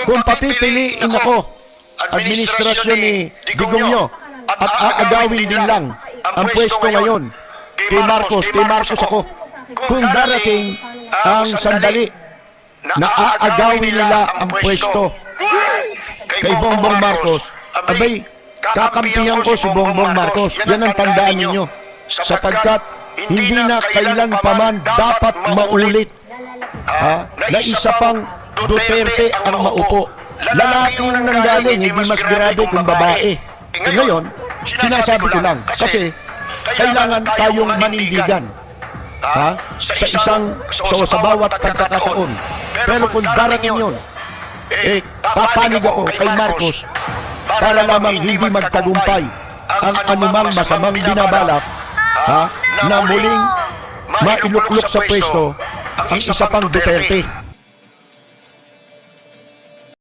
kung papipiliin ako, administrasyon ni Digongyo, at aagawin din lang ang pwesto ngayon kay Marcos ako. Kung darating ang sandali na aagawin nila ang pwesto kay Bongbong Marcos, abay, kakampihan ko si Bongbong Marcos. Yan ang tandaan ninyo. Sapagkat hindi na kailanpaman dapat maulit na isa pang Duterte ang maupo. Lalaki ang nanggaling, hindi mas grabe kung babae. Ngayon, sinasabi ko lang, kasi kailangan tayong manindigan sa bawat pagkakataon. Pero kung darating yun, papanig ako kay Marcos para lamang hindi magtagumpay ang anumang masamang binabalak na muling mailuklok sa pwesto ang isa pang Duterte.